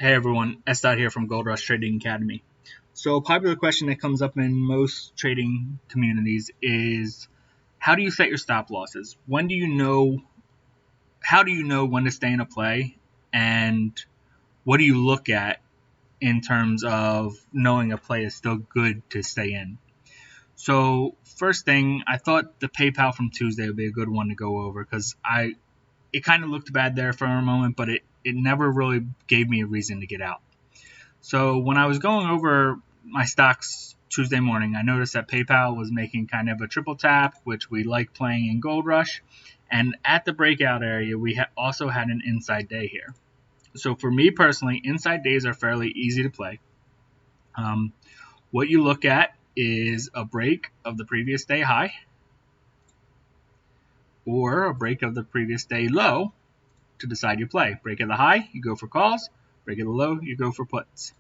Hey everyone, S. Dot here from Gold Rush Trading Academy. So, a popular question that comes up in most trading communities is how do you set your stop losses? When do you know, how do you know when to stay in a play? And what do you look at in terms of knowing a play is still good to stay in? So, first thing, I thought the PayPal from Tuesday would be a good one to go over because it kind of looked bad there for a moment, but it never really gave me a reason to get out. So when I was going over my stocks Tuesday morning, I noticed that PayPal was making kind of a triple tap, which we like playing in Gold Rush. And at the breakout area, we also had an inside day here. So for me personally, inside days are fairly easy to play. What you look at is a break of the previous day high or a break of the previous day low to decide your play. Break of the high, you go for calls. Break of the low, you go for puts.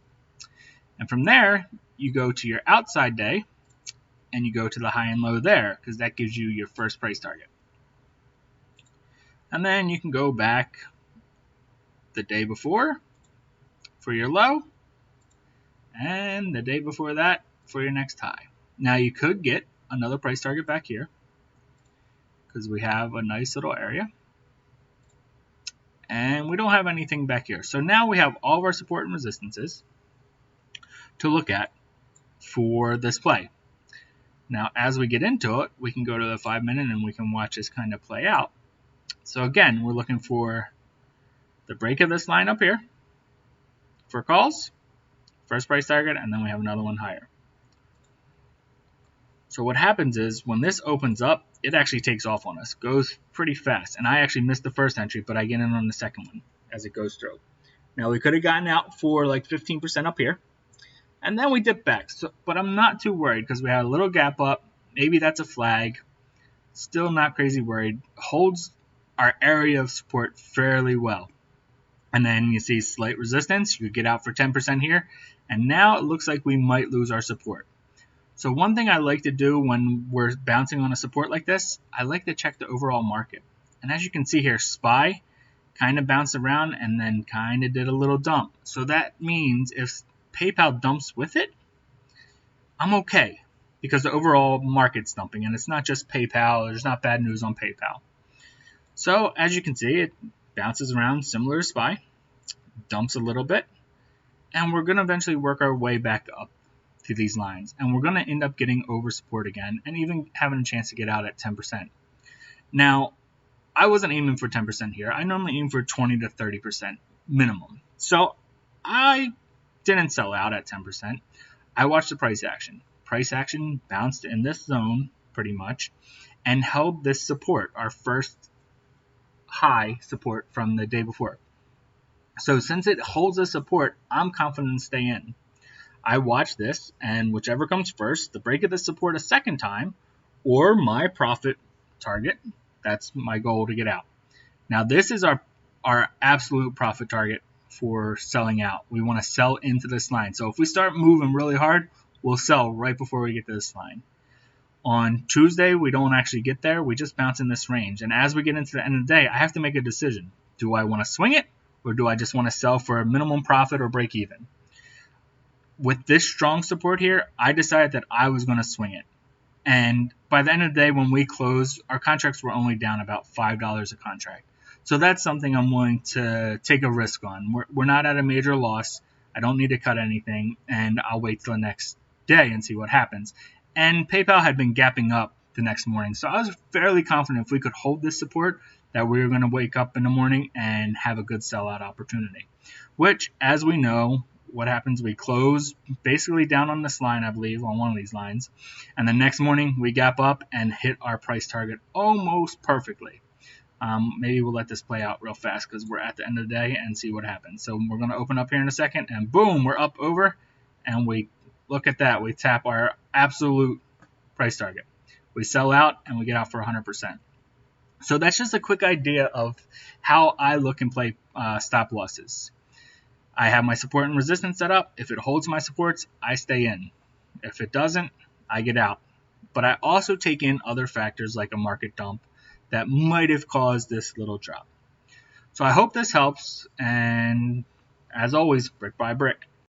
And from there, you go to your outside day and you go to the high and low there because that gives you your first price target. And then you can go back the day before for your low and the day before that for your next high. Now you could get another price target back here because we have a nice little area. And we don't have anything back here. So now we have all of our support and resistances to look at for this play. Now, as we get into it, we can go to the 5 minute and we can watch this kind of play out. So again, we're looking for the break of this line up here for calls, first price target, and then we have another one higher. So what happens is when this opens up, it actually takes off on us, goes pretty fast. And I actually missed the first entry, but I get in on the second one as it goes through. Now we could have gotten out for like 15% up here, and then we dip back. But I'm not too worried because we had a little gap up. Maybe that's a flag. Still not crazy worried. Holds our area of support fairly well. And then you see slight resistance. You get out for 10% here. And now it looks like we might lose our support. So one thing I like to do when we're bouncing on a support like this, I like to check the overall market. And as you can see here, SPY kind of bounced around and then kind of did a little dump. So that means if PayPal dumps with it, I'm okay because the overall market's dumping. And it's not just PayPal. There's not bad news on PayPal. So as you can see, it bounces around similar to SPY, dumps a little bit, and we're going to eventually work our way back up to these lines. And we're going to end up getting over support again and even having a chance to get out at 10%. Now, I wasn't aiming for 10% here. I normally aim for 20 to 30% minimum. So I didn't sell out at 10%. I watched the price action. Price action bounced in this zone pretty much and held this support, our first high support from the day before. So since it holds the support, I'm confident to stay in. I watch this, and whichever comes first, the break of the support a second time, or my profit target, that's my goal to get out. Now this is our absolute profit target for selling out. We want to sell into this line. So if we start moving really hard, we'll sell right before we get to this line. On Tuesday, we don't actually get there. We just bounce in this range. And as we get into the end of the day, I have to make a decision. Do I want to swing it, or do I just want to sell for a minimum profit or break even? With this strong support here, I decided that I was going to swing it. And by the end of the day, when we closed, our contracts were only down about $5 a contract. So that's something I'm willing to take a risk on. We're not at a major loss. I don't need to cut anything, and I'll wait till the next day and see what happens. And PayPal had been gapping up the next morning. So I was fairly confident if we could hold this support that we were going to wake up in the morning and have a good sellout opportunity. Which, as we know, what happens, we close basically down on this line, I believe, on one of these lines. And the next morning, we gap up and hit our price target almost perfectly. Maybe we'll let this play out real fast because we're at the end of the day and see what happens. So we're going to open up here in a second, and boom, we're up over, and we look at that. We tap our absolute price target. We sell out, and we get out for 100%. So that's just a quick idea of how I look and play stop losses. I have my support and resistance set up. If it holds my supports, I stay in. If it doesn't, I get out. But I also take in other factors like a market dump that might have caused this little drop. So I hope this helps. And as always, brick by brick.